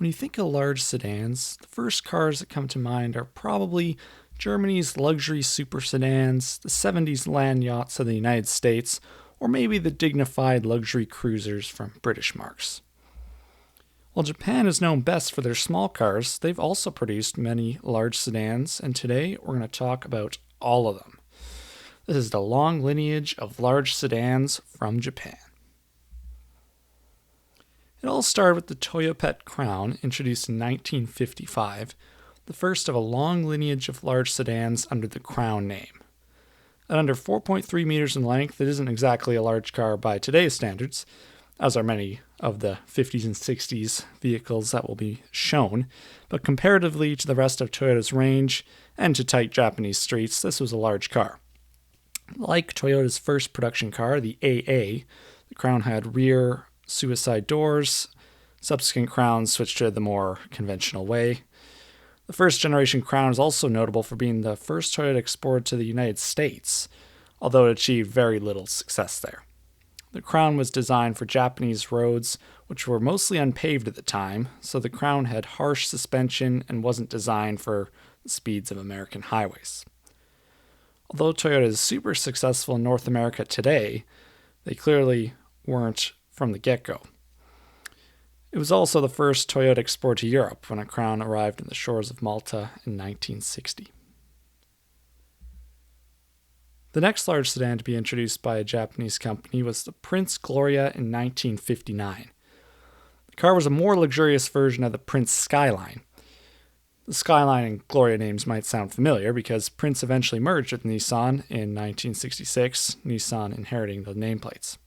When you think of large sedans, the first cars that come to mind are probably Germany's luxury super sedans, the 70s land yachts of the United States, or maybe the dignified luxury cruisers from British marques. While Japan is known best for their small cars, they've also produced many large sedans, and today we're going to talk about all of them. This is the long lineage of large sedans from Japan. It all started with the Toyopet Crown, introduced in 1955, the first of a long lineage of large sedans under the Crown name. At under 4.3 meters in length, it isn't exactly a large car by today's standards, as are many of the 50s and 60s vehicles that will be shown, but comparatively to the rest of Toyota's range and to tight Japanese streets, this was a large car. Like Toyota's first production car, the AA, the Crown had rear suicide doors. Subsequent Crowns switched to the more conventional way. The first generation Crown is also notable for being the first Toyota exported to the United States, although it achieved very little success there. The Crown was designed for Japanese roads, which were mostly unpaved at the time, so the Crown had harsh suspension and wasn't designed for the speeds of American highways. Although Toyota is super successful in North America today, they clearly weren't from the get-go. It was also the first Toyota export to Europe when a Crown arrived in the shores of Malta in 1960. The next large sedan to be introduced by a Japanese company was the Prince Gloria in 1959. The car was a more luxurious version of the Prince Skyline. The Skyline and Gloria names might sound familiar because Prince eventually merged with Nissan in 1966, Nissan inheriting the nameplates.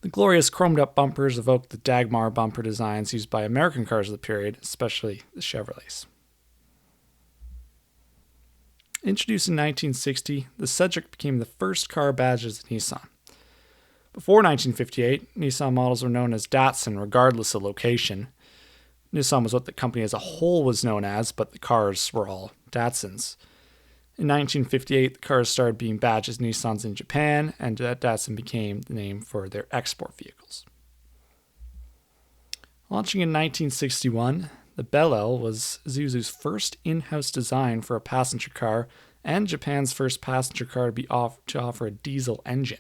The glorious chromed-up bumpers evoked the Dagmar bumper designs used by American cars of the period, especially the Chevrolets. Introduced in 1960, the Cedric became the first car badged as a Nissan. Before 1958, Nissan models were known as Datsun regardless of location. Nissan was what the company as a whole was known as, but the cars were all Datsuns. In 1958, the cars started being badged as Nissans in Japan, and Datsun became the name for their export vehicles. Launching in 1961, the Belle was Isuzu's first in-house design for a passenger car and Japan's first passenger car to offer a diesel engine.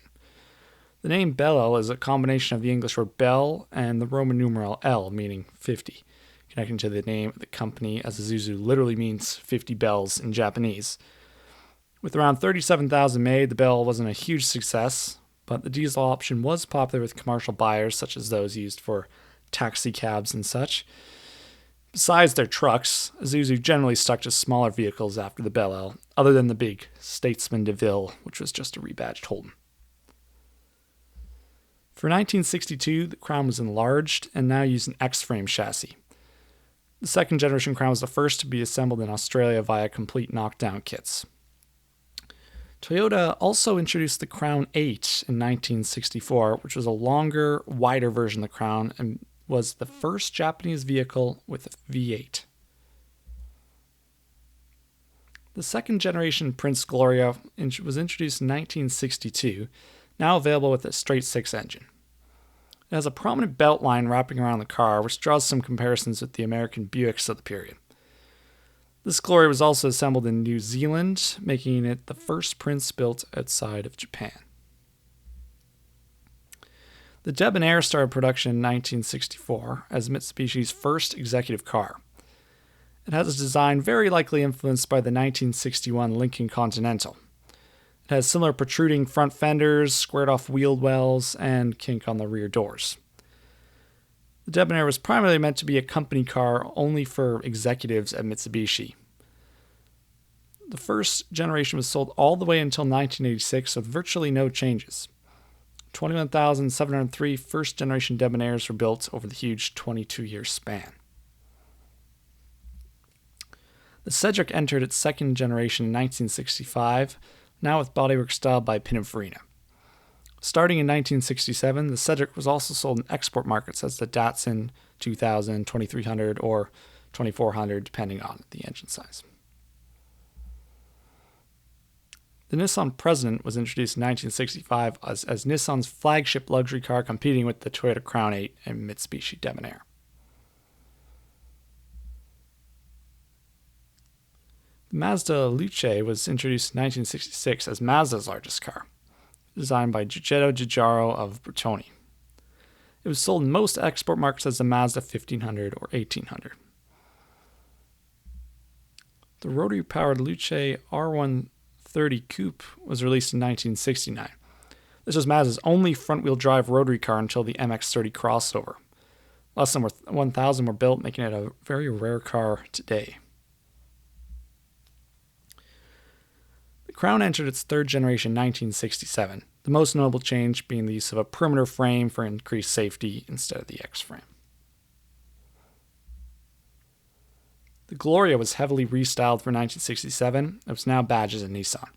The name Belle is a combination of the English word belle and the Roman numeral L, meaning 50, connecting to the name of the company, as Isuzu literally means 50 bells in Japanese. With around 37,000 made, the Belle wasn't a huge success, but the diesel option was popular with commercial buyers, such as those used for taxi cabs and such. Besides their trucks, Isuzu generally stuck to smaller vehicles after the Belle, other than the big Statesman DeVille, which was just a rebadged Holden. For 1962, the Crown was enlarged and now used an X-frame chassis. The second generation Crown was the first to be assembled in Australia via complete knockdown kits. Toyota also introduced the Crown 8 in 1964, which was a longer, wider version of the Crown and was the first Japanese vehicle with a V8. The second generation Prince Gloria was introduced in 1962, now available with a straight 6 engine. It has a prominent belt line wrapping around the car, which draws some comparisons with the American Buicks of the period. This Gloria was also assembled in New Zealand, making it the first Prince built outside of Japan. The Debonair started production in 1964 as Mitsubishi's first executive car. It has a design very likely influenced by the 1961 Lincoln Continental. It has similar protruding front fenders, squared-off wheel wells, and kink on the rear doors. The Debonair was primarily meant to be a company car only for executives at Mitsubishi. The first generation was sold all the way until 1986 with virtually no changes. 21,703 first-generation Debonairs were built over the huge 22-year span. The Cedric entered its second generation in 1965, now with bodywork styled by Pininfarina. Starting in 1967, the Cedric was also sold in export markets as the Datsun 2000, 2300, or 2400, depending on the engine size. The Nissan President was introduced in 1965 as Nissan's flagship luxury car, competing with the Toyota Crown 8 and Mitsubishi Debonair. The Mazda Luce was introduced in 1966 as Mazda's largest car, designed by Giugietto Giugiaro of Bertoni. It was sold in most export markets as the Mazda 1500 or 1800. The rotary-powered Luce R130 Coupe was released in 1969. This was Mazda's only front-wheel drive rotary car until the MX-30 crossover. Less than 1,000 were built, making it a very rare car today. The Crown entered its third generation in 1967, the most notable change being the use of a perimeter frame for increased safety instead of the X-frame. The Gloria was heavily restyled for 1967. It was now badges in Nissan.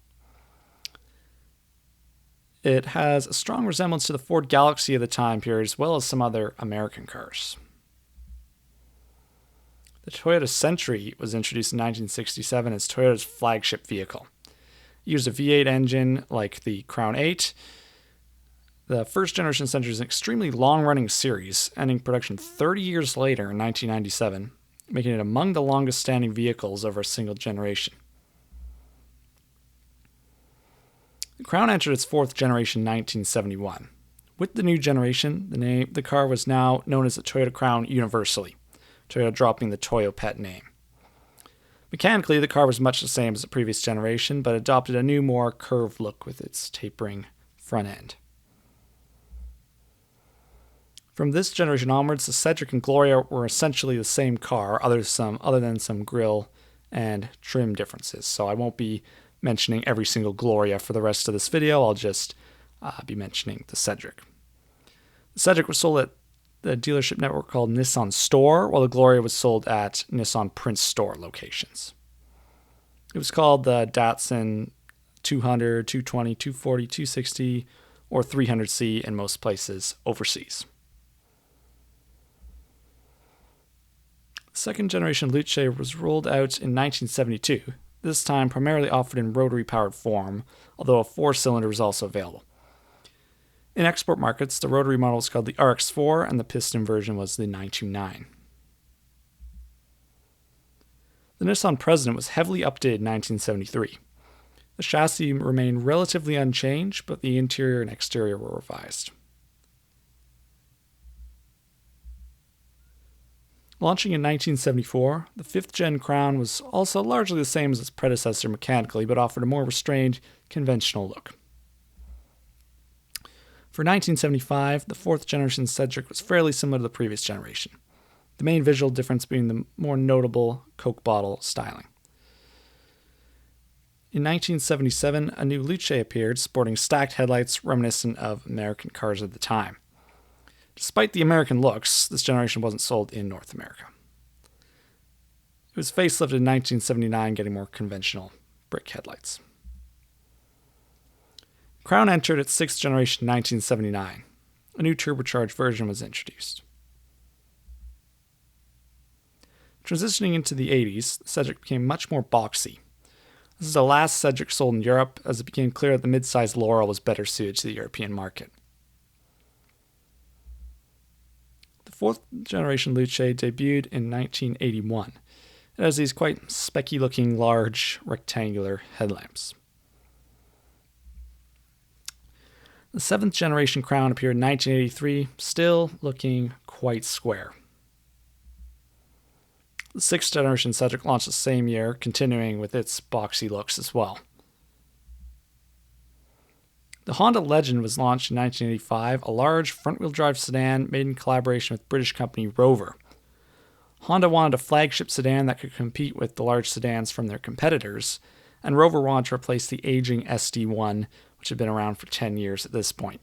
It has a strong resemblance to the Ford Galaxy of the time period, as well as some other American cars. The Toyota Century was introduced in 1967 as Toyota's flagship vehicle. It used a V8 engine like the Crown 8. The first generation Century is an extremely long-running series, ending production 30 years later in 1997, making it among the longest-standing vehicles over a single generation. The Crown entered its fourth generation in 1971. With the new generation, the car was now known as the Toyota Crown universally, Toyota dropping the Toyo Pet name. Mechanically, the car was much the same as the previous generation, but adopted a new, more curved look with its tapering front end. From this generation onwards, the Cedric and Gloria were essentially the same car, other than some grille and trim differences. So I won't be mentioning every single Gloria for the rest of this video. I'll just be mentioning the Cedric. The Cedric was sold at the dealership network called Nissan Store, while the Gloria was sold at Nissan Prince Store locations. It was called the Datsun 200, 220, 240, 260, or 300C in most places overseas. The second generation Luce was rolled out in 1972, this time primarily offered in rotary-powered form, although a 4-cylinder was also available. In export markets, the rotary model was called the RX-4 and the piston version was the 929. The Nissan President was heavily updated in 1973. The chassis remained relatively unchanged, but the interior and exterior were revised. Launching in 1974, the 5th-gen Crown was also largely the same as its predecessor mechanically, but offered a more restrained, conventional look. For 1975, the 4th-generation Cedric was fairly similar to the previous generation, the main visual difference being the more notable Coke bottle styling. In 1977, a new Luce appeared, sporting stacked headlights reminiscent of American cars at the time. Despite the American looks, this generation wasn't sold in North America. It was facelifted in 1979, getting more conventional brick headlights. Crown entered its 6th generation in 1979. A new turbocharged version was introduced. Transitioning into the 80s, the Cedric became much more boxy. This is the last Cedric sold in Europe, as it became clear that the mid-sized Laurel was better suited to the European market. The 4th generation Luce debuted in 1981. It has these quite specky-looking, large, rectangular headlamps. The 7th generation Crown appeared in 1983, still looking quite square. The 6th generation Cedric launched the same year, continuing with its boxy looks as well. The Honda Legend was launched in 1985, a large front-wheel drive sedan made in collaboration with British company Rover. Honda wanted a flagship sedan that could compete with the large sedans from their competitors, and Rover wanted to replace the aging SD1, which had been around for 10 years at this point.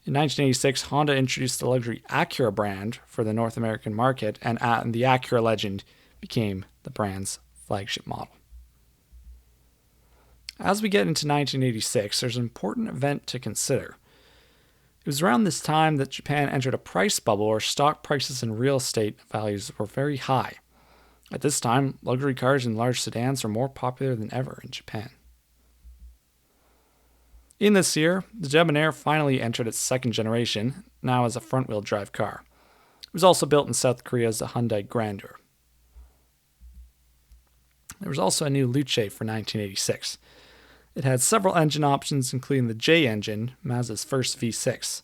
In 1986, Honda introduced the luxury Acura brand for the North American market, and the Acura Legend became the brand's flagship model. As we get into 1986, there's an important event to consider. It was around this time that Japan entered a price bubble where stock prices and real estate values were very high. At this time, luxury cars and large sedans were more popular than ever in Japan. In this year, the Debonair finally entered its 2nd generation, now as a front-wheel drive car. It was also built in South Korea as the Hyundai Grandeur. There was also a new Luce for 1986. It had several engine options, including the J engine, Mazda's first V6.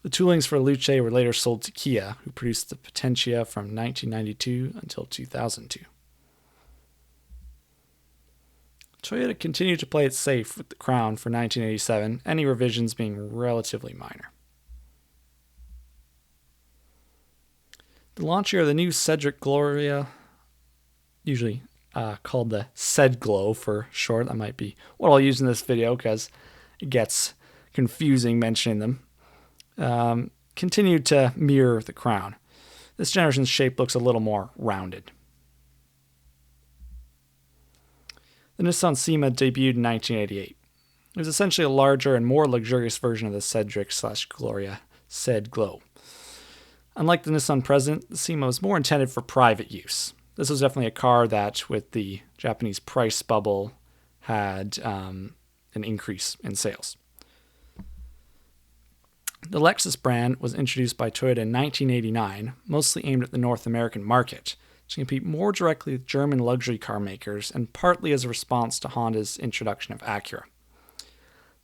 The toolings for Luce were later sold to Kia, who produced the Potentia from 1992 until 2002. Toyota continued to play it safe with the Crown for 1987, any revisions being relatively minor. The launch year of the new Cedric Gloria, usually called the Cedglow for short, that might be what I'll use in this video because it gets confusing mentioning them, continued to mirror the Crown. This generation's shape looks a little more rounded. The Nissan Cima debuted in 1988. It was essentially a larger and more luxurious version of the Cedric/Gloria Cedglow. Unlike the Nissan Present, the Cima was more intended for private use. This was definitely a car that, with the Japanese price bubble, had an increase in sales. The Lexus brand was introduced by Toyota in 1989, mostly aimed at the North American market, to compete more directly with German luxury car makers and partly as a response to Honda's introduction of Acura.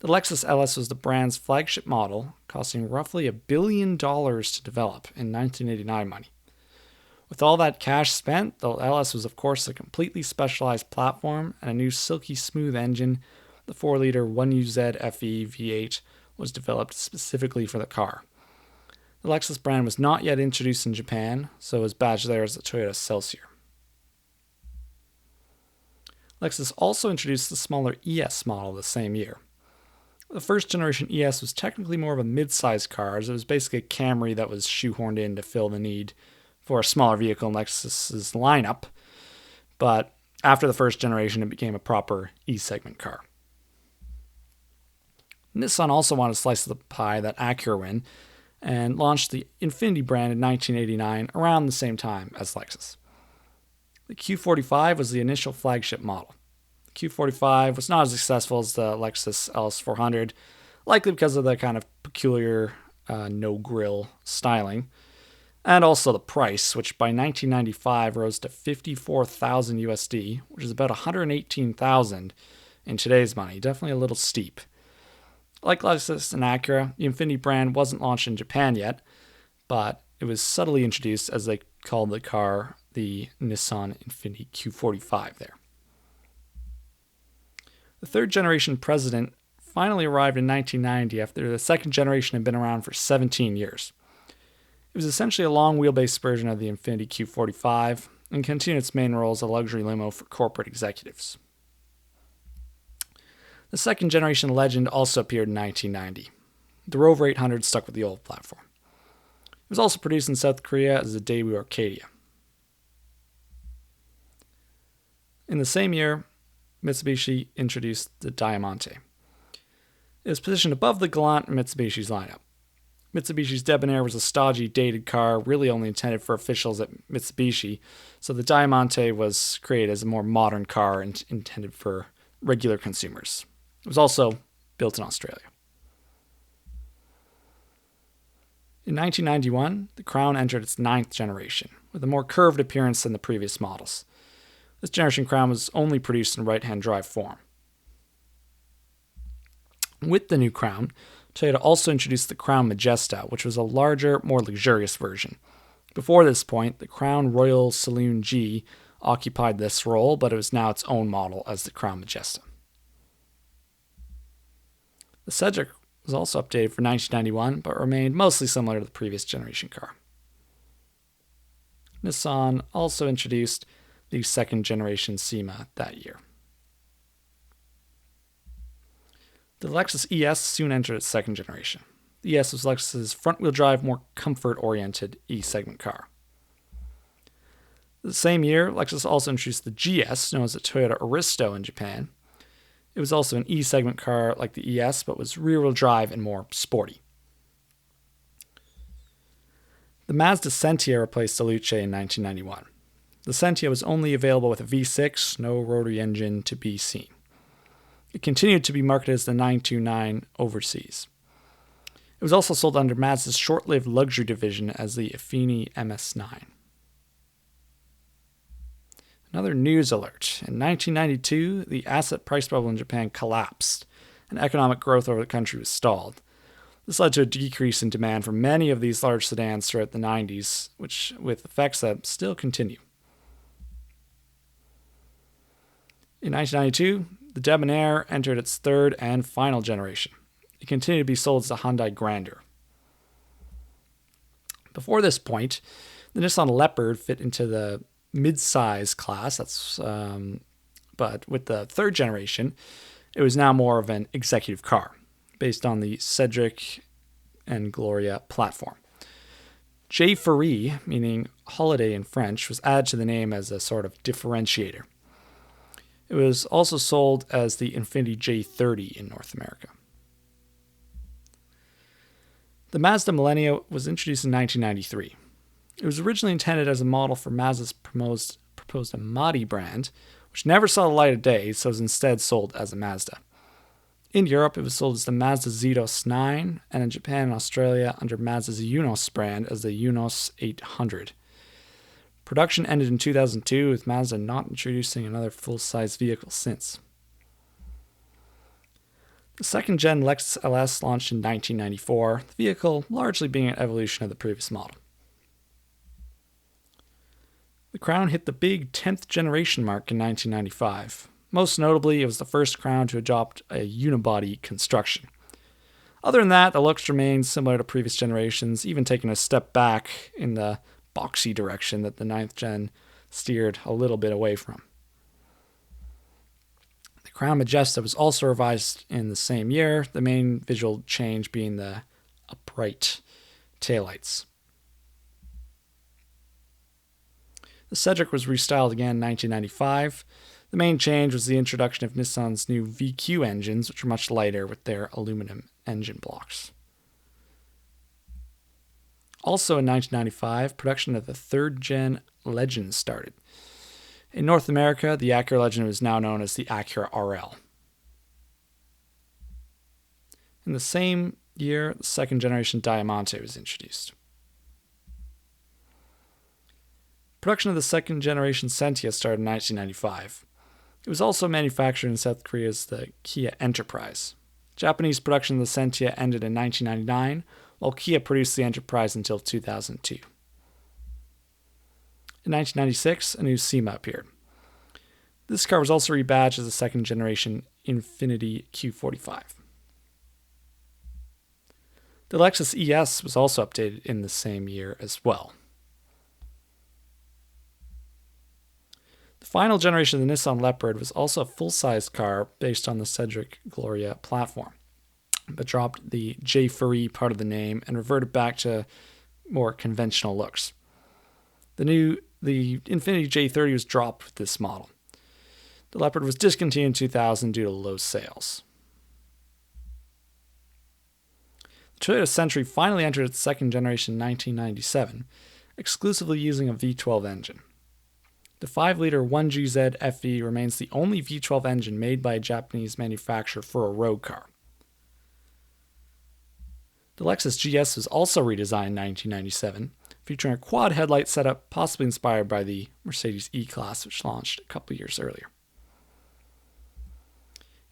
The Lexus LS was the brand's flagship model, costing roughly $1 billion to develop in 1989 money. With all that cash spent, the LS was of course a completely specialized platform and a new silky smooth engine. The 4-liter 1UZ FE V8 was developed specifically for the car. The Lexus brand was not yet introduced in Japan, so it was badged there as the Toyota Celsior. Lexus also introduced the smaller ES model the same year. The first generation ES was technically more of a mid-size car, as it was basically a Camry that was shoehorned in to fill the need for a smaller vehicle in Lexus's lineup, but after the first generation it became a proper E-segment car. Nissan also wanted a slice of the pie that Acura win, and launched the Infiniti brand in 1989 around the same time as Lexus. The Q45 was the initial flagship model. The Q45 was not as successful as the Lexus LS400, likely because of the kind of peculiar no-grill styling, and also the price, which by 1995 rose to $54,000 USD, which is about $118,000 in today's money. Definitely a little steep. Like Lexus and Acura, the Infiniti brand wasn't launched in Japan yet, but it was subtly introduced as they called the car the Nissan Infiniti Q45 there. The third generation President finally arrived in 1990 after the second generation had been around for 17 years. It was essentially a long wheelbase version of the Infiniti Q45 and continued its main role as a luxury limo for corporate executives. The second generation Legend also appeared in 1990. The Rover 800 stuck with the old platform. It was also produced in South Korea as the Daewoo Arcadia. In the same year, Mitsubishi introduced the Diamante. It was positioned above the Galant in Mitsubishi's lineup. Mitsubishi's Debonair was a stodgy, dated car, really only intended for officials at Mitsubishi, so the Diamante was created as a more modern car and intended for regular consumers. It was also built in Australia. In 1991, the Crown entered its 9th generation, with a more curved appearance than the previous models. This generation Crown was only produced in right-hand drive form. With the new Crown, Toyota also introduced the Crown Majesta, which was a larger, more luxurious version. Before this point, the Crown Royal Saloon G occupied this role, but it was now its own model as the Crown Majesta. The Cedric was also updated for 1991, but remained mostly similar to the previous generation car. Nissan also introduced the second generation Cima that year. The Lexus ES soon entered its second generation. The ES was Lexus's front-wheel drive, more comfort-oriented E-segment car. The same year, Lexus also introduced the GS, known as the Toyota Aristo in Japan. It was also an E-segment car like the ES, but was rear-wheel drive and more sporty. The Mazda Sentia replaced the Luce in 1991. The Sentia was only available with a V6, no rotary engine to be seen. It continued to be marketed as the 929 overseas. It was also sold under Mazda's short-lived luxury division as the Affini MS9. Another news alert. In 1992, the asset price bubble in Japan collapsed, and economic growth over the country was stalled. This led to a decrease in demand for many of these large sedans throughout the 90s, which with effects that still continue. In 1992, the Debonair entered its third and final generation. It continued to be sold as the Hyundai Grandeur. Before this point, the Nissan Leopard fit into the mid-size class. But with the third generation, it was now more of an executive car, based on the Cedric and Gloria platform. J Fourri, meaning holiday in French, was added to the name as a sort of differentiator. It was also sold as the Infiniti J30 in North America. The Mazda Millennia was introduced in 1993. It was originally intended as a model for Mazda's proposed Amati brand, which never saw the light of day, so was instead sold as a Mazda. In Europe, it was sold as the Mazda Zetos 9, and in Japan and Australia under Mazda's Yunos brand as the Yunos 800. Production ended in 2002, with Mazda not introducing another full-size vehicle since. The second-gen Lexus LS launched in 1994, the vehicle largely being an evolution of the previous model. The Crown hit the big 10th generation mark in 1995. Most notably, it was the first Crown to adopt a unibody construction. Other than that, the looks remained similar to previous generations, even taking a step back in the boxy direction that the 9th gen steered a little bit away from. The Crown Majesta was also revised in the same year, the main visual change being the upright taillights. The Cedric was restyled again in 1995. The main change was the introduction of Nissan's new VQ engines, which were much lighter with their aluminum engine blocks. Also in 1995, production of the third-gen Legend started. In North America, the Acura Legend was now known as the Acura RL. In the same year, the second-generation Diamante was introduced. Production of the second-generation Sentia started in 1995. It was also manufactured in South Korea's the Kia Enterprise. Japanese production of the Sentia ended in 1999, while Kia produced the Enterprise until 2002. In 1996, a new SEMA appeared. This car was also rebadged as a second-generation Infiniti Q45. The Lexus ES was also updated in the same year as well. The final generation of the Nissan Leopard was also a full-size car based on the Cedric Gloria platform, but dropped the J Fourri part of the name and reverted back to more conventional looks. The Infiniti J30 was dropped with this model. The Leopard was discontinued in 2000 due to low sales. The Toyota Century finally entered its second generation in 1997, exclusively using a V12 engine. The 5-liter 1GZ FE remains the only V12 engine made by a Japanese manufacturer for a road car. The Lexus GS was also redesigned in 1997, featuring a quad headlight setup possibly inspired by the Mercedes E-Class, which launched a couple years earlier.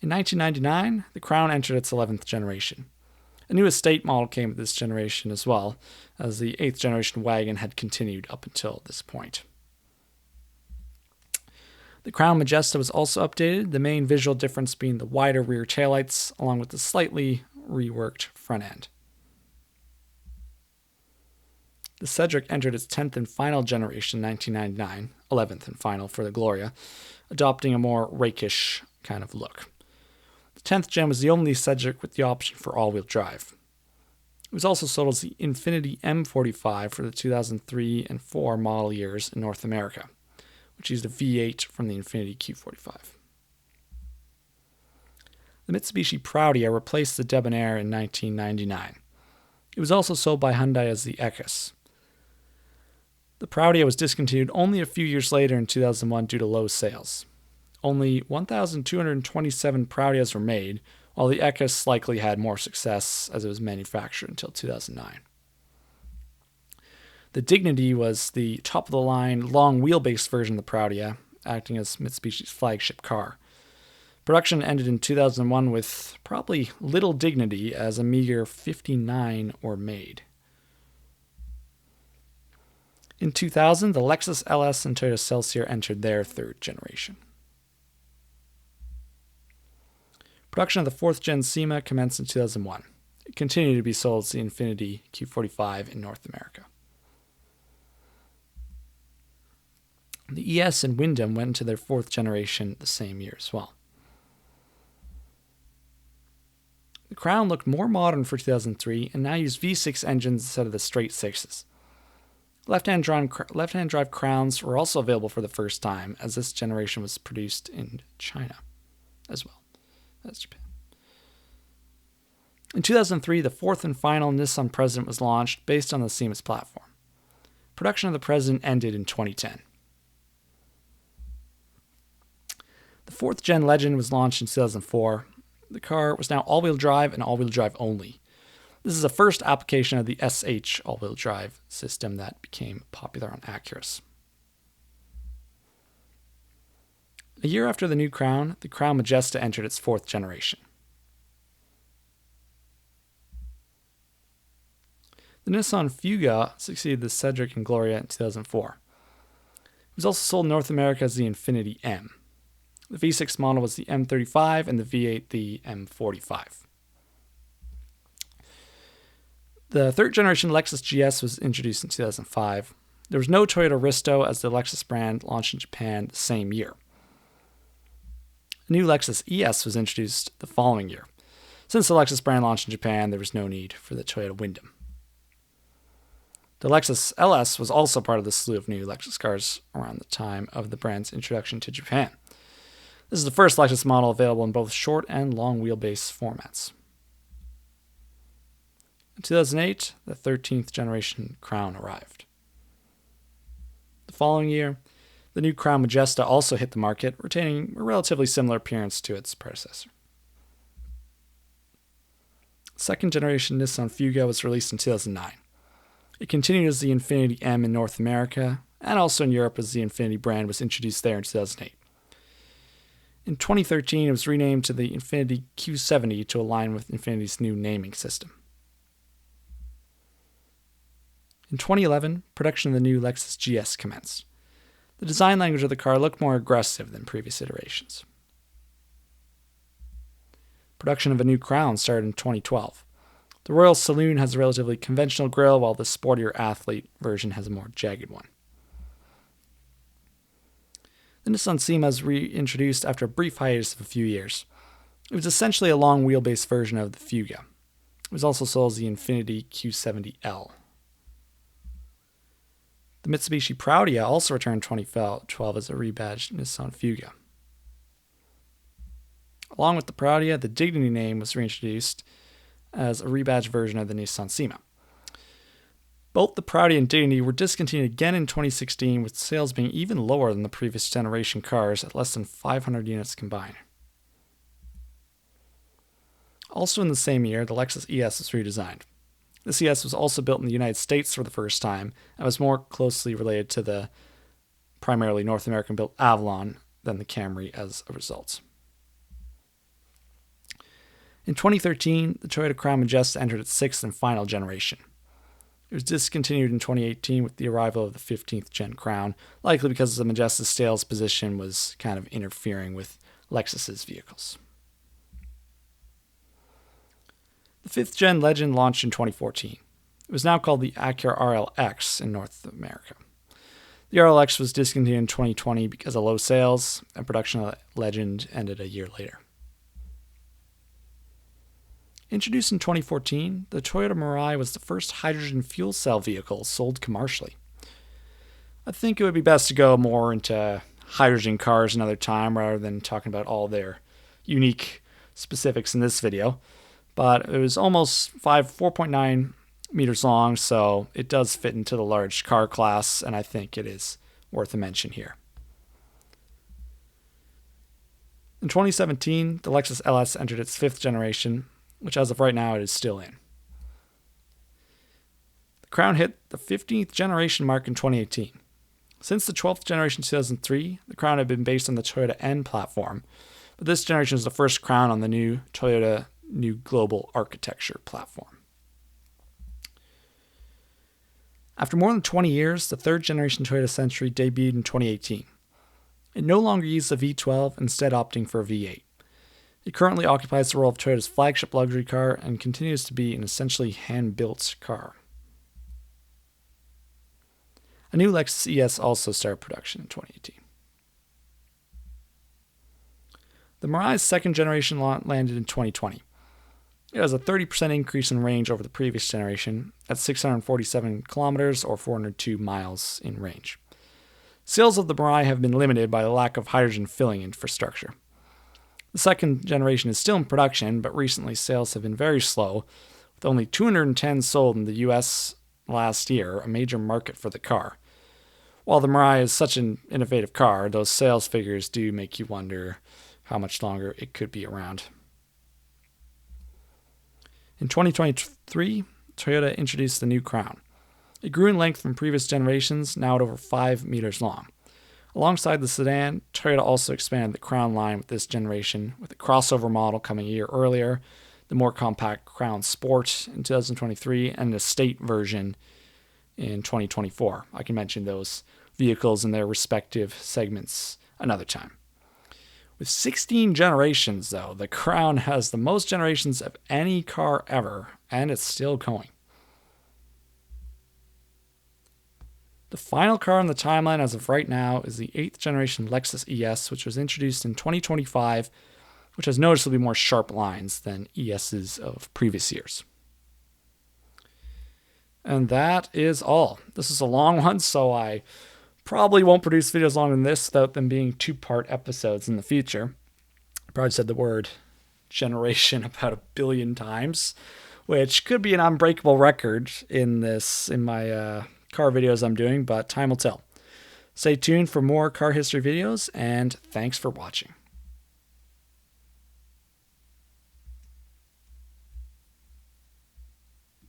In 1999, the Crown entered its 11th generation. A new estate model came with this generation as well, as the 8th generation wagon had continued up until this point. The Crown Majesta was also updated, the main visual difference being the wider rear taillights, along with the slightly reworked front end. The Cedric entered its 10th and final generation in 1999, 11th and final for the Gloria, adopting a more rakish kind of look. The 10th gen was the only Cedric with the option for all-wheel drive. It was also sold as the Infiniti M45 for the 2003 and 4 model years in North America, which used a V8 from the Infiniti Q45. The Mitsubishi Proudia replaced the Debonair in 1999. It was also sold by Hyundai as the Ecus. The Proudia was discontinued only a few years later in 2001 due to low sales. Only 1,227 Proudias were made, while the Ecus likely had more success as it was manufactured until 2009. The Dignity was the top-of-the-line, long wheelbase version of the Proudia, acting as Mitsubishi's flagship car. Production ended in 2001 with probably little dignity, as a meager 59 were made. In 2000, the Lexus LS and Toyota Celsior entered their third generation. Production of the fourth-gen SEMA commenced in 2001. It continued to be sold as the Infiniti Q45 in North America. The ES and Wyndham went into their fourth generation the same year as well. The Crown looked more modern for 2003 and now used V6 engines instead of the straight sixes. Left-hand drive Crowns were also available for the first time, as this generation was produced in China as well as Japan. In 2003, the fourth and final Nissan President was launched based on the SEMA's platform. Production of the President ended in 2010. The fourth-gen Legend was launched in 2004. The car was now all-wheel drive and all-wheel drive only. This is the first application of the SH all-wheel drive system that became popular on Acuras. A year after the new Crown, the Crown Majesta entered its fourth generation. The Nissan Fuga succeeded the Cedric and Gloria in 2004. It was also sold in North America as the Infiniti M. The V6 model was the M35 and the V8 the M45. The third generation Lexus GS was introduced in 2005. There was no Toyota Risto, as the Lexus brand launched in Japan the same year. A new Lexus ES was introduced the following year. Since the Lexus brand launched in Japan, there was no need for the Toyota Wyndham. The Lexus LS was also part of the slew of new Lexus cars around the time of the brand's introduction to Japan. This is the first Lexus model available in both short and long wheelbase formats. In 2008, the 13th generation Crown arrived. The following year, the new Crown Majesta also hit the market, retaining a relatively similar appearance to its predecessor. The second generation Nissan Fuga was released in 2009. It continued as the Infiniti M in North America, and also in Europe as the Infiniti brand was introduced there in 2008. In 2013, it was renamed to the Infiniti Q70 to align with Infiniti's new naming system. In 2011, production of the new Lexus GS commenced. The design language of the car looked more aggressive than previous iterations. Production of a new Crown started in 2012. The Royal Saloon has a relatively conventional grille, while the sportier Athlete version has a more jagged one. The Nissan SEMA was reintroduced after a brief hiatus of a few years. It was essentially a long wheelbase version of the Fuga. It was also sold as the Infiniti Q70L. The Mitsubishi Proudia also returned in 2012 as a rebadged Nissan Fuga. Along with the Proudia, the Dignity name was reintroduced as a rebadged version of the Nissan SEMA. Both the Proudia and Dignity were discontinued again in 2016, with sales being even lower than the previous generation cars at less than 500 units combined. Also in the same year, the Lexus ES was redesigned. This ES was also built in the United States for the first time and was more closely related to the primarily North American-built Avalon than the Camry as a result. In 2013, the Toyota Crown Majesta entered its sixth and final generation. It was discontinued in 2018 with the arrival of the 15th Gen Crown, likely because the Majesta's sales position was kind of interfering with Lexus's vehicles. The 5th Gen Legend launched in 2014. It was now called the Acura RLX in North America. The RLX was discontinued in 2020 because of low sales, and production of Legend ended a year later. Introduced in 2014, the Toyota Mirai was the first hydrogen fuel cell vehicle sold commercially. I think it would be best to go more into hydrogen cars another time rather than talking about all their unique specifics in this video. But it was almost 4.9 meters long, so it does fit into the large car class, and I think it is worth a mention here. In 2017, the Lexus LS entered its 5th generation, which as of right now it is still in. The Crown hit the 15th generation mark in 2018. Since the 12th generation 2003, the Crown had been based on the Toyota N platform, but this generation is the first Crown on the new Toyota New Global Architecture platform. After more than 20 years, the third generation Toyota Century debuted in 2018. It no longer uses a V12, instead opting for a V8. It currently occupies the role of Toyota's flagship luxury car and continues to be an essentially hand-built car. A new Lexus ES also started production in 2018. The Mirai's second generation landed in 2020. It has a 30% increase in range over the previous generation at 647 kilometers or 402 miles in range. Sales of the Mirai have been limited by the lack of hydrogen filling infrastructure. The second generation is still in production, but recently sales have been very slow, with only 210 sold in the US last year, a major market for the car. While the Mirai is such an innovative car, those sales figures do make you wonder how much longer it could be around. In 2023, Toyota introduced the new Crown. It grew in length from previous generations, now at over 5 meters long. Alongside the sedan, Toyota also expanded the Crown line with this generation, with a crossover model coming a year earlier, the more compact Crown Sport in 2023, and an estate version in 2024. I can mention those vehicles in their respective segments another time. With 16 generations, though, the Crown has the most generations of any car ever, and it's still going. The final car on the timeline as of right now is the 8th generation Lexus ES, which was introduced in 2025, which has noticeably more sharp lines than ESs of previous years. And that is all. This is a long one, so I probably won't produce videos longer than this without them being 2-part episodes in the future. I probably said the word generation about 1 billion times, which could be an unbreakable record in my car videos I'm doing, but time will tell. Stay tuned for more car history videos, and thanks for watching.